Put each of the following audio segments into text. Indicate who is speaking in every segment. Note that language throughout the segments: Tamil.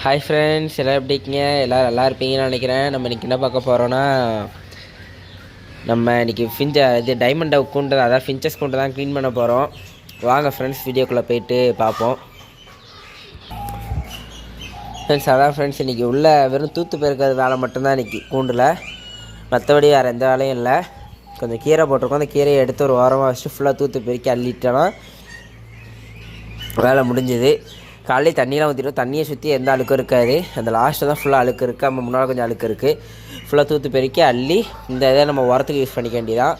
Speaker 1: ஹாய் ஃப்ரெண்ட்ஸ், எல்லோரும் எப்படி இருக்கீங்க? எல்லோரும் நல்லா இருப்பீங்கன்னு நினைக்கிறேன். நம்ம இன்றைக்கி என்ன பார்க்க போகிறோன்னா, நம்ம இன்றைக்கி இது டைமண்ட் கூண்டு, அதாவது ஃபின்ச்சஸ் கூண்டு தான் க்ளீன் பண்ண போகிறோம். வாங்க ஃப்ரெண்ட்ஸ், வீடியோக்குள்ளே போயிட்டு பார்ப்போம். ஃப்ரெண்ட்ஸ், அதான் ஃப்ரெண்ட்ஸ், இன்றைக்கி உள்ள வெறும் தூத்து பெருக்கிறது வேலை மட்டும்தான் இன்றைக்கி கூண்டில். மற்றபடி வேறு எந்த வேலையும் இல்லை. கொஞ்சம் கீரை போட்டிருக்கோம். அந்த கீரையை எடுத்து ஒரு ஓரமாக வச்சுட்டு ஃபுல்லாக தூத்து பெருக்கி அள்ளிட்டோன்னா வேலை முடிஞ்சுது. காலையில் தண்ணியெலாம் ஊற்றிட்டோம். தண்ணியை சுற்றி எந்த அழுக்கும் இருக்காது. அந்த லாஸ்ட்டில் தான் ஃபுல்லாக அழுக்கு இருக்குது. நம்ம முன்னால் கொஞ்சம் அழுக்கு இருக்குது. ஃபுல்லாக தூத்து பெருக்கி அள்ளி இந்த இதை நம்ம உரத்துக்கு யூஸ் பண்ணிக்க வேண்டியதான்.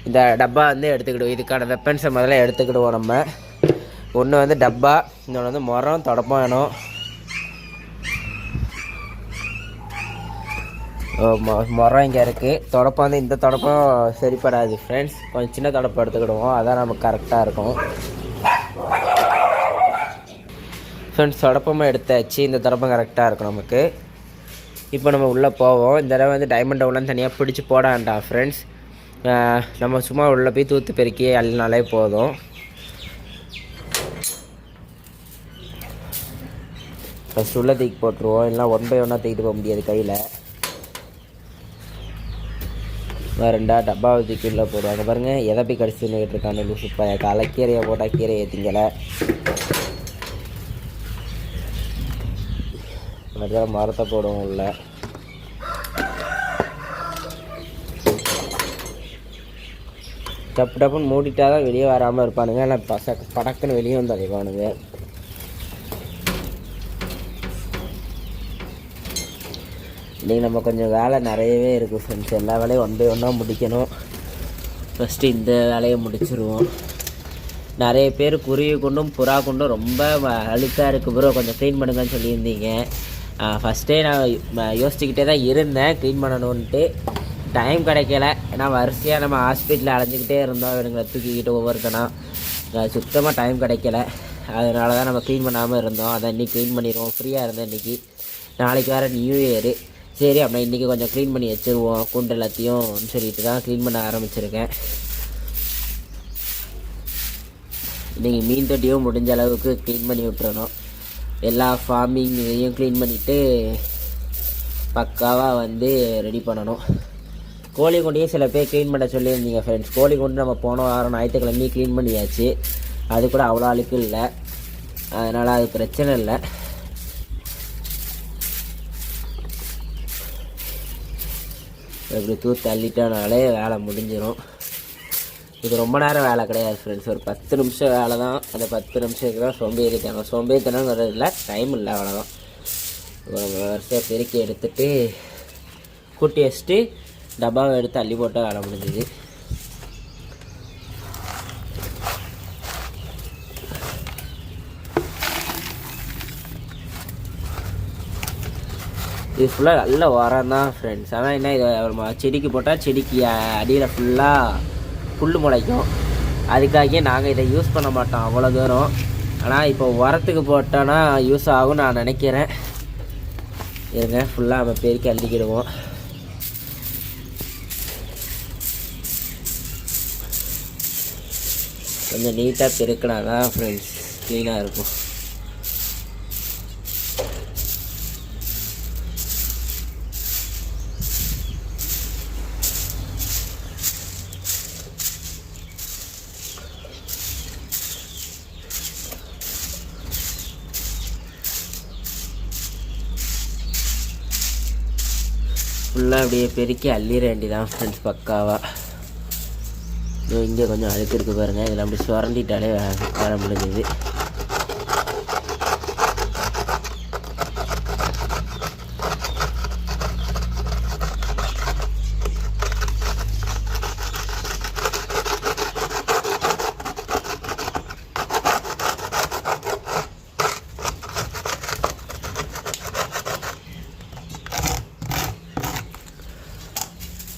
Speaker 1: இந்த டப்பா வந்து எடுத்துக்கிடுவோம். இதுக்கான வெப்பன்ஸை முதல்ல எடுத்துக்கிடுவோம். நம்ம ஒன்று வந்து டப்பா, இன்னொன்று வந்து முறம் தொடப்பம் வேணும். முறம் இங்கே இருக்குது. தொடப்பம் வந்து இந்த தொடப்பம் சரிப்படாது ஃப்ரெண்ட்ஸ். கொஞ்சம் சின்ன தொடப்பம் எடுத்துக்கிடுவோம். அதான் நமக்கு கரெக்டாக இருக்கும் ஃப்ரெண்ட்ஸ். தொடப்பமாக எடுத்தாச்சு. இந்த தொடப்பம் கரெக்டாக இருக்கும் நமக்கு. இப்போ நம்ம உள்ளே போவோம். இந்த தடவை வந்து டைமண்ட் உள்ளே தனியாக பிடிச்சி போட வேண்டாம் ஃப்ரெண்ட்ஸ். நம்ம சும்மா உள்ளே போய் தூத்து பெருக்கி அள்ளினாலே போதும். ஃபஸ்ட் உள்ளே தூக்கி போட்டுருவோம். இல்லைனா 1 by 1 தூக்கிட்டு போக முடியாது கையில். ரெண்டா டப்பாவை தூக்கி உள்ளே போடுவாங்க. பாருங்கள், எதை போய் கடிச்சு நின்றுட்டு இருக்கான்னு லூசுப்பா. காலை கீரையை போட்டால் கீரையை திங்கலை. அதுதான் மரத்தை போடுவோம் உள்ள. டப்பு டப்புன்னு மூடிட்டா தான் வெளியே வராமல் இருப்பானுங்க. இல்லை படக்குன்னு வெளியே வந்து அடைவானுங்க. இன்றைக்கி நம்ம கொஞ்சம் வேலை நிறையவே இருக்குது ஃப்ரெண்ட்ஸ். எல்லா வேலையும் 1 by 1 முடிக்கணும். ஃபஸ்ட்டு இந்த வேலையை முடிச்சிருவோம். நிறைய பேர் குருவி கொண்டும் புறா கொண்டும் ரொம்ப அழுக்காக இருக்குது ப்ரோ, கொஞ்சம் க்ளீன் பண்ணுங்கன்னு சொல்லியிருந்தீங்க. ஃபஸ்ட்டே நான் யோசிச்சுக்கிட்டே தான் இருந்தேன் க்ளீன் பண்ணணுன்ட்டு. டைம் கிடைக்கல. ஏன்னா வரிசையாக நம்ம ஹாஸ்பிட்டலில் அலைஞ்சிக்கிட்டே இருந்தோம். இவங்களை தூக்கிக்கிட்டு ஒவ்வொருத்தனா சுத்தமாக டைம் கிடைக்கல. அதனால தான் நம்ம க்ளீன் பண்ணாமல் இருந்தோம். அதை இன்றைக்கி க்ளீன் பண்ணிடுவோம். ஃப்ரீயாக இருந்தேன் இன்றைக்கி. நாளைக்கு வேறு நியூ இயரு. சரி, அப்படின்னா இன்றைக்கி கொஞ்சம் க்ளீன் பண்ணி வச்சுருவோம் கூண்டு எல்லாத்தையும் சொல்லிட்டு தான் க்ளீன் பண்ண ஆரம்பிச்சிருக்கேன். இன்றைக்கி மீன் தொட்டியும் முடிஞ்ச அளவுக்கு க்ளீன் பண்ணி விட்டுறணும். எல்லா ஃபார்மிங் இதையும் க்ளீன் பண்ணிவிட்டு பக்காவாக வந்து ரெடி பண்ணணும். கோழி கொண்டையும் சில பேர் க்ளீன் பண்ண சொல்லியிருந்தீங்க ஃப்ரெண்ட்ஸ். கோழி கொண்டு நம்ம போன வாரம் ஞாயிற்றுக்கிழமையும் க்ளீன் பண்ணியாச்சு. அது கூட அவ்வளோ அழுக்கு இல்லை. அதனால் அது பிரச்சனை இல்லை. இப்படி தூத்து தள்ளிட்டனாலே வேலை முடிஞ்சிடும். இது ரொம்ப நேரம் வேலை கிடையாது ஃப்ரெண்ட்ஸ். ஒரு 10 நிமிஷம் வேலை தான். அந்த 10 நிமிஷத்துக்கு தான் சோம்பேறித்தனம். சோம்பேறித்தனங்கிறது இல்லை, டைம் இல்லை, அவ்வளோதான். வரிசையாக பெருக்கி எடுத்துகிட்டு கூட்டி வச்சுட்டு டப்பாவை எடுத்து அள்ளி போட்டால் வேலை முடிஞ்சுது. இது ஃபுல்லாக நல்ல உரம் தான் ஃப்ரெண்ட்ஸ். ஆனால் என்ன, இதை செடிக்கு போட்டால் செடிக்கு அடியில் ஃபுல்லாக புல் முளைக்கும். அதுக்காகவே நாங்கள் இதை யூஸ் பண்ண மாட்டோம் அவ்வளோ தூரம். ஆனால் இப்போ உரத்துக்கு போட்டோன்னா யூஸ் ஆகும் நான் நினைக்கிறேன். இருங்க, ஃபுல்லாக நம்ம பெருக்கி அள்ளிக்கிடுவோம். கொஞ்சம் நீட்டாக பெருக்கினா தான் ஃப்ரெண்ட்ஸ் க்ளீனாக இருக்கும். ஃபுல்லாக அப்படியே பெருக்கி அள்ளிட வேண்டியதான் ஃப்ரெண்ட்ஸ் பக்காவாக. இங்கே கொஞ்சம் அழுக்கு இருக்குது பாருங்கள். இதில் அப்படி சுரண்டிட்டாலே வேலை முடிஞ்சுது.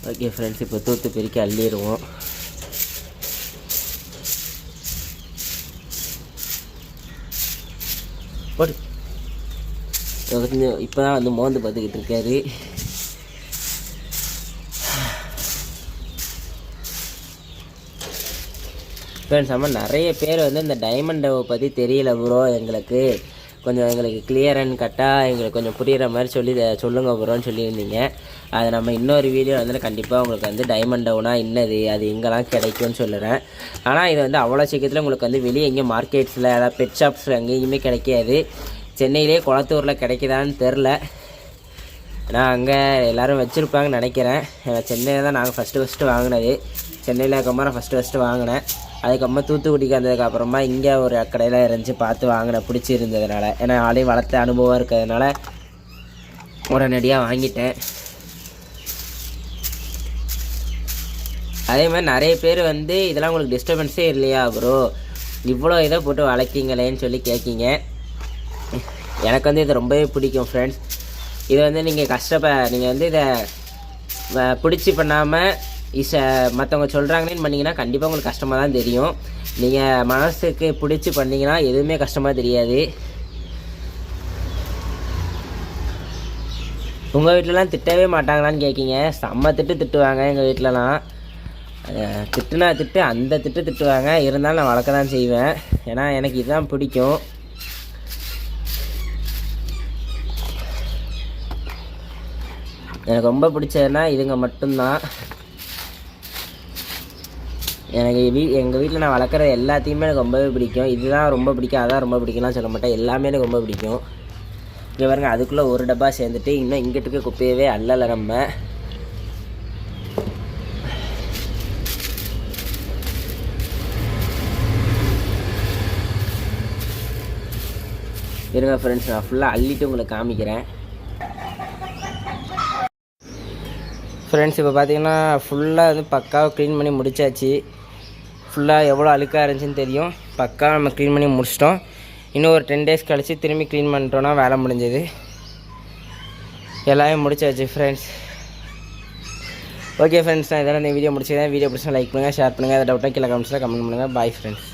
Speaker 1: ஓகே ஃப்ரெண்ட்ஸ், இப்போ தூத்து பெருக்கி அள்ளிடுவோம். போடு. இப்போ தான் வந்து மோந்து பார்த்துக்கிட்டு இருக்காரு. ஃப்ரெண்ட்ஸ், நம்ம நிறைய பேர் வந்து இந்த டைமண்டை பற்றி தெரியல ப்ரோ, எங்களுக்கு கொஞ்சம் எங்களுக்கு கிளியர் அண்ட் கரெக்டாக எங்களுக்கு கொஞ்சம் புரிகிற மாதிரி சொல்லுங்க ப்ரோன்னு சொல்லியிருந்தீங்க. அதை நம்ம இன்னொரு வீடியோ வந்து கண்டிப்பாக உங்களுக்கு வந்து டைமண்ட் டவுனா என்னது, அது எங்கெல்லாம் கிடைக்கும்னு சொல்லுறேன். ஆனால் இது வந்து அவ்வளோ சீக்கிரத்தில் உங்களுக்கு வந்து வெளியே எங்கேயும் மார்க்கெட்ஸில் அதாவது பெட் ஷாப்ஸில் எங்கேயுமே கிடைக்காது. சென்னையிலே குளத்தூரில் கிடைக்குதான்னு தெரில. நான் அங்கே எல்லோரும் வச்சுருப்பாங்கன்னு நினைக்கிறேன். சென்னையில் தான் நாங்கள் ஃபஸ்ட்டு வாங்கினது. சென்னையில் இருக்கப்பறம் ஃபஸ்ட்டு வாங்கினேன். அதுக்கப்புறமா தூத்துக்குடிக்கு வந்ததுக்கப்புறமா இங்கே ஒரு கடையில் இருந்துச்சு, பார்த்து வாங்கினேன் பிடிச்சிருந்ததுனால. ஏன்னா ஆளையும் வளர்த்த அனுபவம் இருக்கிறதுனால உடனடியாக வாங்கிட்டேன். அதே மாதிரி நிறைய பேர் வந்து இதெல்லாம் உங்களுக்கு டிஸ்டர்பன்ஸே இல்லையா ப்ரோ, இவ்வளோ இதை போட்டு வளர்க்கிங்களேன்னு சொல்லி கேட்கிங்க. எனக்கு வந்து இது ரொம்பவே பிடிக்கும் ஃப்ரெண்ட்ஸ். இது வந்து நீங்கள் நீங்கள் வந்து இதை பிடிச்சி பண்ணாமல் மற்றவங்க சொல்கிறாங்கன்னு பண்ணிங்கன்னா கண்டிப்பாக உங்களுக்கு கஷ்டமாக தான் தெரியும். நீங்கள் மனசுக்கு பிடிச்சி பண்ணிங்கன்னா எதுவுமே கஷ்டமாக தெரியாது. உங்கள் வீட்டிலலாம் திட்டவே மாட்டாங்களான்னு கேட்கிங்க. செம்ம திட்டுவாங்க எங்கள் வீட்டிலலாம். திட்டுனா அந்த திட்டுவாங்க. இருந்தாலும் நான் வளர்க்க தான் செய்வேன். ஏன்னா எனக்கு இதுதான் பிடிக்கும். எனக்கு ரொம்ப பிடிச்சதுன்னா இதுங்க மட்டும்தான். எனக்கு எங்கள் வீட்டில் நான் வளர்க்குற எல்லாத்தையுமே எனக்கு ரொம்பவே பிடிக்கும். இதுதான் ரொம்ப பிடிக்கும், அதான் ரொம்ப பிடிக்கும்லாம் சொல்ல மாட்டேன். எல்லாமே எனக்கு ரொம்ப பிடிக்கும். இங்கே பாருங்க, அதுக்குள்ளே ஒரு டப்பா சேர்ந்துட்டு இன்னும் இங்கிட்டுக்கு குப்பையவே அல்லலை. நம்ம இருங்க ஃப்ரெண்ட்ஸ், நான் ஃபுல்லாக அள்ளிட்டு உங்களுக்கு காமிக்கிறேன். ஃப்ரெண்ட்ஸ் இப்போ பார்த்தீங்கன்னா ஃபுல்லாக வந்து பக்காவாக க்ளீன் பண்ணி முடிச்சாச்சு. ஃபுல்லாக எவ்வளோ அழுக்காக இருந்துச்சுன்னு தெரியும். பக்காவாக நம்ம க்ளீன் பண்ணி முடிச்சிட்டோம். இன்னும் ஒரு 10 days கழித்து திரும்பி க்ளீன் பண்ணிட்டோன்னா வேலை முடிஞ்சது. எல்லாமே முடிச்சாச்சு ஃப்ரெண்ட்ஸ். ஓகே ஃப்ரெண்ட்ஸ், நான் இதெல்லாம் இந்த வீடியோ முடிச்சிக்கிறேன். வீடியோ பிடிச்சா லைக் பண்ணுங்கள், ஷேர் பண்ணுங்கள். அதை டவுட்டாக கீழே கமெண்ட்ஸில் கமெண்ட் பண்ணுங்கள். Bye friends.